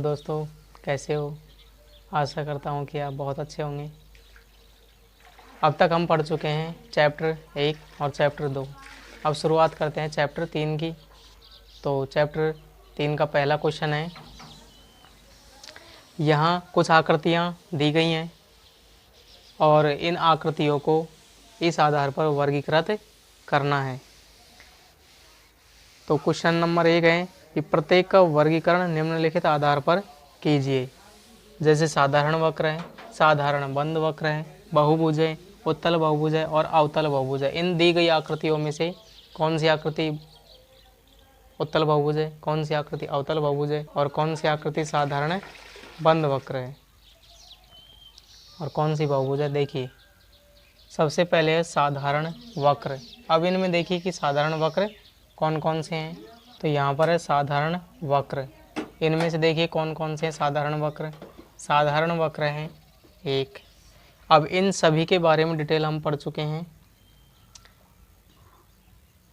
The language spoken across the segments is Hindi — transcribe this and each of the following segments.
दोस्तों, कैसे हो। आशा करता हूँ कि आप बहुत अच्छे होंगे। अब तक हम पढ़ चुके हैं चैप्टर 1 और चैप्टर 2। अब शुरुआत करते हैं चैप्टर 3 की। तो चैप्टर 3 का पहला क्वेश्चन है, यहाँ कुछ आकृतियाँ दी गई हैं और इन आकृतियों को इस आधार पर वर्गीकृत करना है। तो क्वेश्चन नंबर 1 है कि प्रत्येक का वर्गीकरण निम्नलिखित आधार पर कीजिए। जैसे साधारण वक्र है, साधारण बंद वक्र है, बहुभुज है, उत्तल बहुभुज है और अवतल बहुभुज है। इन दी गई आकृतियों में से कौन सी आकृति उत्तल बहुभुज है, कौन सी आकृति अवतल बहुभुज है और कौन सी आकृति साधारण बंद वक्र है और कौन सी बहुभुज है। देखिए, सबसे पहले है साधारण वक्र। अब इनमें देखिए कि साधारण वक्र कौन कौन से हैं। तो यहाँ पर है साधारण वक्र। इनमें से देखिए कौन कौन से हैं साधारण वक्र। साधारण वक्र हैं 1। अब इन सभी के बारे में डिटेल हम पढ़ चुके हैं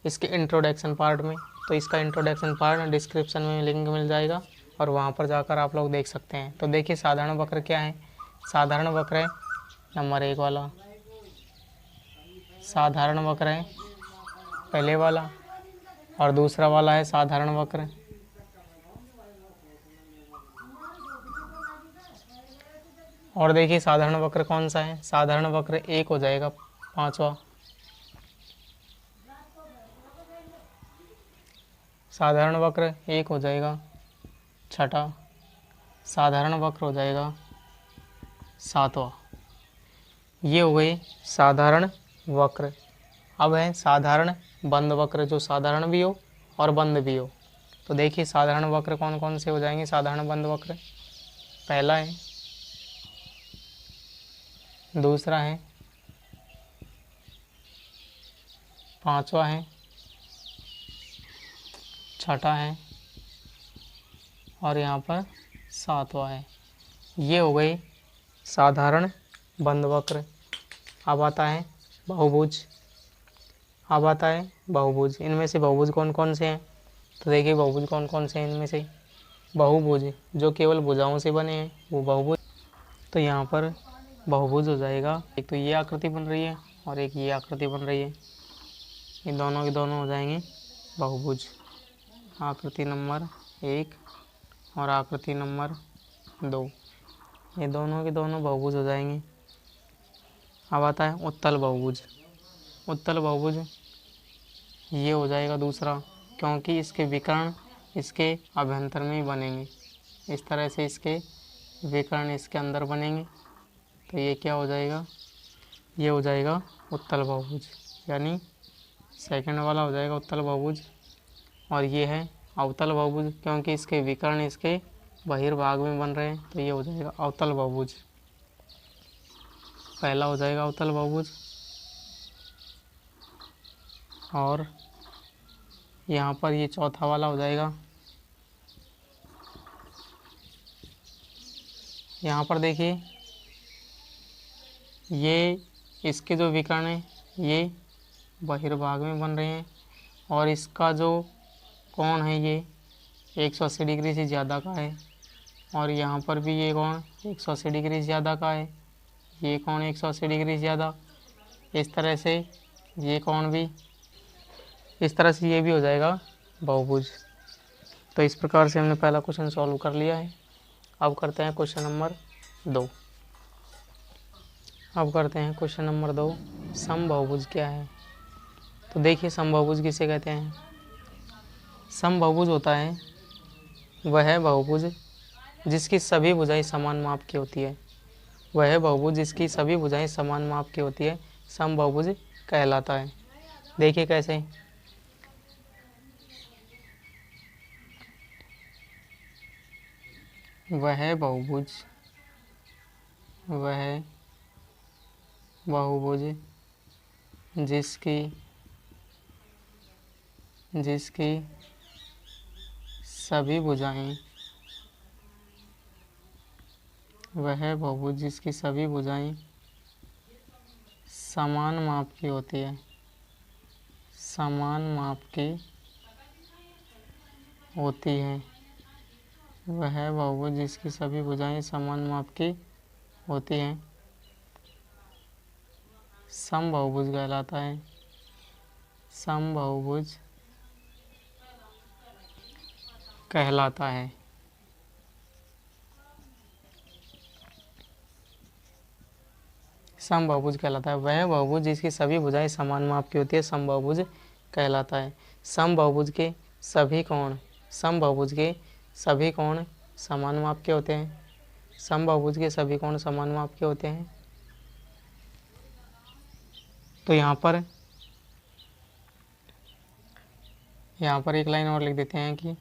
इसके इंट्रोडक्शन पार्ट में। तो इसका इंट्रोडक्शन पार्ट डिस्क्रिप्शन में लिंक मिल जाएगा और वहाँ पर जाकर आप लोग देख सकते हैं। तो देखिए साधारण वक्र क्या है। साधारण वक्र है नंबर 1 वाला, साधारण वक्र है पहले वाला, और दूसरा वाला है साधारण वक्र। और देखिए साधारण वक्र कौन सा है। साधारण वक्र 1 हो जाएगा 5वां, साधारण वक्र 1 हो जाएगा 6ठा, साधारण वक्र हो जाएगा 7वां। ये हो गई साधारण वक्र। अब है साधारण बंद वक्र, जो साधारण भी हो और बंद भी हो। तो देखिए साधारण वक्र कौन कौन से हो जाएंगे। साधारण बंद वक्र पहला है, दूसरा है, 5वां है, 6ठा है और यहाँ पर 7वां है। ये हो गई साधारण बंद वक्र। अब आता है बहुभुज। अब आता है बहुभुज। इनमें से बहुभुज कौन कौन से हैं। तो देखिए बहुभुज कौन कौन से हैं। इनमें से बहुभुज जो केवल भुजाओं से बने हैं वो बहुभुज। तो यहाँ पर बहुभुज हो जाएगा। एक तो ये आकृति बन रही है और एक ये आकृति बन रही है, ये दोनों के दोनों हो जाएंगे बहुभुज। आकृति नंबर 1 और आकृति नंबर 2, ये दोनों के दोनों बहुभुज हो जाएंगे। अब आता है उत्तल बहुभुज। उत्तल बहुभुज ये हो जाएगा दूसरा, क्योंकि इसके विकर्ण इसके अभ्यंतर में ही बनेंगे। इस तरह से इसके विकर्ण इसके अंदर बनेंगे। तो ये क्या हो जाएगा, ये हो जाएगा उत्तल बहुभुज, यानी सेकंड वाला हो जाएगा उत्तल बहुभुज। और ये है अवतल बहुभुज, क्योंकि इसके विकर्ण इसके बहिर्भाग में बन रहे हैं। तो ये हो जाएगा अवतल बहुभुज। पहला हो जाएगा अवतल बहुभुज। और यहाँ पर ये चौथा वाला हो जाएगा। यहाँ पर देखिए ये इसके जो विकर्ण हैं ये बहिर्भाग में बन रहे हैं और इसका जो कोण है ये 180 डिग्री से ज़्यादा का है। और यहाँ पर भी ये कोण 180 डिग्री ज़्यादा का है, ये कोण 180 डिग्री ज़्यादा। इस तरह से ये कोण भी, इस तरह से ये भी हो जाएगा बहुभुज। तो इस प्रकार से हमने पहला क्वेश्चन सॉल्व कर लिया है। अब करते हैं क्वेश्चन नंबर 2। अब करते हैं क्वेश्चन नंबर 2, समबाहुभुज क्या है। तो देखिए समबाहुभुज किसे कहते हैं। समबाहुभुज होता है वह बहुभुज जिसकी सभी भुजाएं समान माप की होती है। वह बहुभुज जिसकी सभी भुजाएं समान माप की होती है समबाहुभुज कहलाता है। देखिए कैसे, वह बहुभुज जिसकी सभी भुजाएं, वह बहुभुज जिसकी सभी भुजाएं समान माप की होती है, समान माप की होती हैं, वह बहुभुज जिसकी सभी भुजाएं समान माप की होती हैं समबाहुभुज कहलाता है। समबाहुभुज कहलाता है। समबाहुभुज कहलाता है। वह बहुभुज जिसकी सभी भुजाएं समान माप की होती है समबाहुभुज कहलाता है। समबाहुभुज के सभी कोण समबाहुभुज के सभी कोण समान माप के होते हैं। समबाहुभुज के सभी कोण समान माप के होते हैं। तो यहाँ पर एक लाइन और लिख देते हैं कि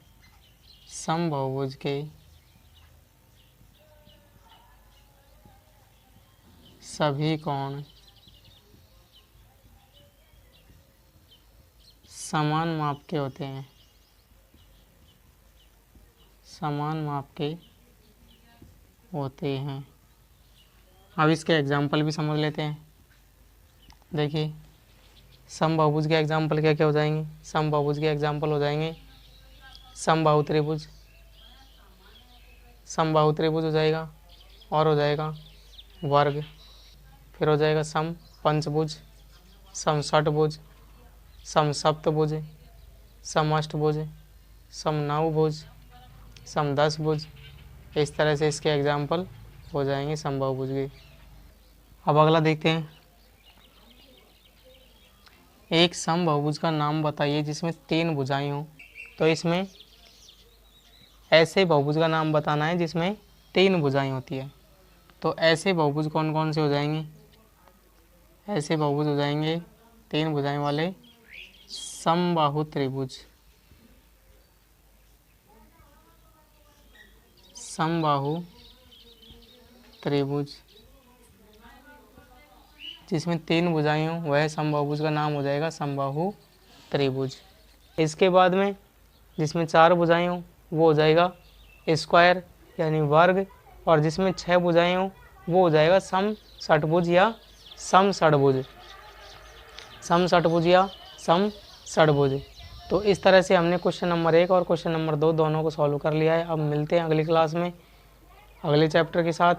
समबाहुभुज के सभी कोण समान माप के होते हैं। समान माप के होते हैं। अब इसके एग्जाम्पल भी समझ लेते हैं। देखिए समबाहुभुज के एग्जाम्पल क्या क्या हो जाएंगे। समबाहुभुज के एग्जाम्पल हो जाएंगे समबाहु त्रिभुज, समबाहु त्रिभुज हो जाएगा, और हो जाएगा वर्ग, फिर हो जाएगा सम पंचभुज, सम षटभुज, सम सप्तभुज, सम अष्टभुज, सम नवभुज, सम दसभुज। इस तरह से इसके एग्जाम्पल हो जाएंगे समबाहुभुज के। अब अगला देखते हैं। एक समबाहुभुज का नाम बताइए जिसमें 3 भुजाएं हों। तो इसमें ऐसे बहुभुज का नाम बताना है जिसमें 3 भुजाएं होती है। तो ऐसे बहुभुज कौन कौन से हो जाएंगे। ऐसे बहुभुज हो जाएंगे 3 भुजाएं वाले समबाहु त्रिभुज। समबाहु त्रिभुज जिसमें 3 भुजाएं हों वह समबाहुभुज का नाम हो जाएगा समबाहु त्रिभुज। इसके बाद में जिसमें 4 भुजाएं हों वो हो जाएगा स्क्वायर यानी वर्ग, और जिसमें 6 भुजाएं हों वो हो जाएगा सम षटभुज या सम षटभुज। सम षटभुज या सम षटभुज। तो इस तरह से हमने क्वेश्चन नंबर 1 और क्वेश्चन नंबर 2 दोनों को सॉल्व कर लिया है। अब मिलते हैं अगली क्लास में अगले चैप्टर के साथ।